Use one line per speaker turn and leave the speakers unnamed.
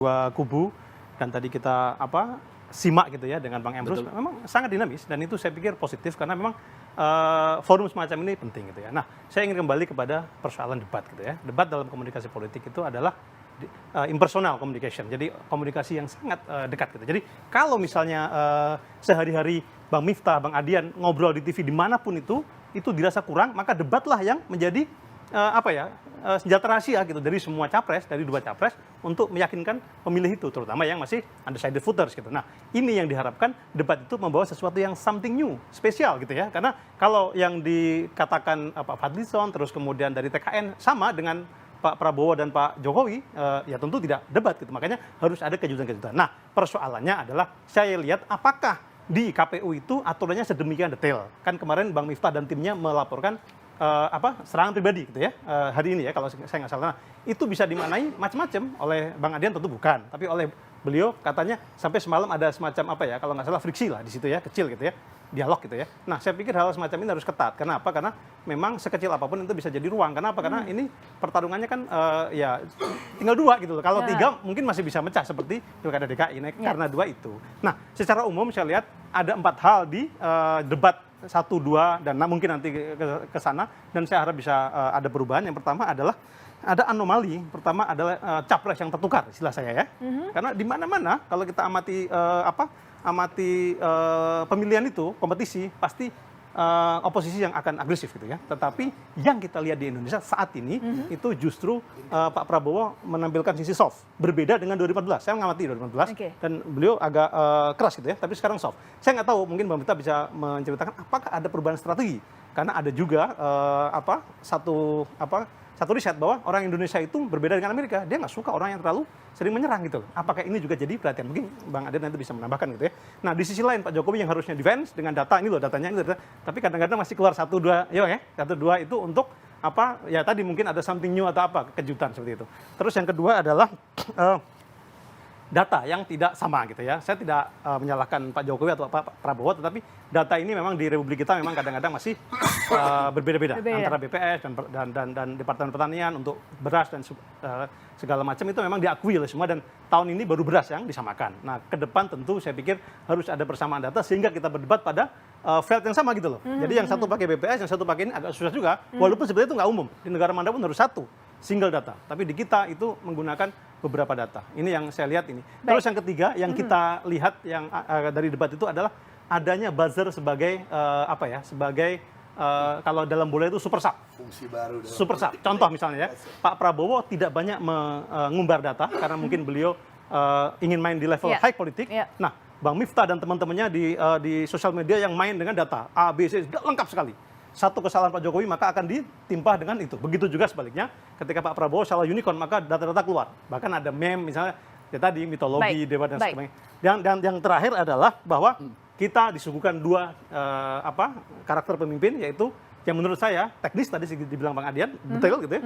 dua kubu dan tadi kita simak gitu ya dengan Bang Emrus memang sangat dinamis dan itu saya pikir positif karena memang forum semacam ini penting gitu ya. Nah, saya ingin kembali kepada persoalan debat gitu ya. Debat dalam komunikasi politik itu adalah impersonal communication. Jadi komunikasi yang sangat dekat gitu. Jadi kalau misalnya sehari-hari Bang Miftah, Bang Adian ngobrol di TV dimanapun itu dirasa kurang, maka debatlah yang menjadi senjata rahasia gitu dari semua capres, dari dua capres untuk meyakinkan pemilih itu, terutama yang masih undecided voters gitu. Nah, ini yang diharapkan debat itu membawa sesuatu yang something new, spesial gitu ya. Karena kalau yang dikatakan Pak Fadlizon, terus kemudian dari TKN sama dengan Pak Prabowo dan Pak Jokowi, ya tentu tidak debat gitu. Makanya harus ada kejutan-kejutan. Nah, persoalannya adalah saya lihat apakah di KPU itu aturannya sedemikian detail. Kan kemarin Bang Miftah dan timnya melaporkan serangan pribadi gitu ya hari ini ya kalau saya nggak salah. Nah, itu bisa dimaknai macam-macam. Oleh Bang Adian tentu bukan, tapi oleh beliau katanya sampai semalam ada semacam kalau nggak salah friksi lah di situ ya, kecil gitu ya, dialog gitu ya. Nah, saya pikir hal semacam ini harus ketat. Kenapa? Karena memang sekecil apapun itu bisa jadi ruang. Kenapa? Karena ini pertarungannya kan ya tinggal dua gitu loh. Kalau tiga mungkin masih bisa mecah seperti Pilkada DKI. Nah, karena dua itu. Nah, secara umum saya lihat ada 4 hal di debat 1, 2 dan mungkin nanti ke sana dan saya harap bisa ada perubahan. Yang pertama adalah ada anomali. Pertama adalah capres yang tertukar istilah saya ya. Karena di mana-mana kalau kita amati pemilihan itu kompetisi pasti oposisi yang akan agresif gitu ya. Tetapi yang kita lihat di Indonesia saat ini itu justru Pak Prabowo menampilkan sisi soft, berbeda dengan 2014. Saya mengamati 2014 dan beliau agak keras gitu ya, tapi sekarang soft. Saya nggak tahu, mungkin Bang Miftah bisa menceritakan apakah ada perubahan strategi karena ada juga satu riset bahwa orang Indonesia itu berbeda dengan Amerika. Dia nggak suka orang yang terlalu sering menyerang gitu. Apakah ini juga jadi perhatian? Mungkin Bang Adian nanti bisa menambahkan gitu ya. Nah, di sisi lain Pak Jokowi yang harusnya defense dengan data, ini loh datanya, ini data, tapi kadang-kadang masih keluar 1, 2, ya 1, 2 itu untuk ya tadi mungkin ada something new atau kejutan seperti itu. Terus yang kedua adalah data yang tidak sama gitu ya. Saya tidak menyalahkan Pak Jokowi atau Pak Prabowo, tetapi data ini memang di Republik kita memang kadang-kadang masih berbeda-beda antara BPS dan Departemen Pertanian untuk beras dan segala macam itu memang diakui oleh semua dan tahun ini baru beras yang disamakan. Nah, ke depan tentu saya pikir harus ada persamaan data sehingga kita berdebat pada field yang sama gitu loh. Jadi yang satu pakai BPS, yang satu pakai ini agak susah juga. Walaupun sebenarnya itu nggak umum. Di negara manapun harus satu single data. Tapi di kita itu menggunakan beberapa data. Ini yang saya lihat ini. Terus yang ketiga yang kita lihat yang dari debat itu adalah adanya buzzer sebagai kalau dalam bola itu super sub.
Fungsi baru.
Super sub. Contoh misalnya ya, Pak Prabowo tidak banyak mengumbar data karena mungkin beliau ingin main di level high politik. Nah, Bang Miftah dan teman-temannya di sosial media yang main dengan data A, B, C, lengkap sekali. Satu kesalahan Pak Jokowi maka akan ditimpa dengan itu. Begitu juga sebaliknya ketika Pak Prabowo salah unicorn maka data-data keluar. Bahkan ada meme misalnya ya tadi mitologi, dewa dan sebagainya. Dan yang terakhir adalah bahwa kita disuguhkan dua karakter pemimpin yaitu yang menurut saya teknis tadi dibilang Bang Adian betul gitu ya.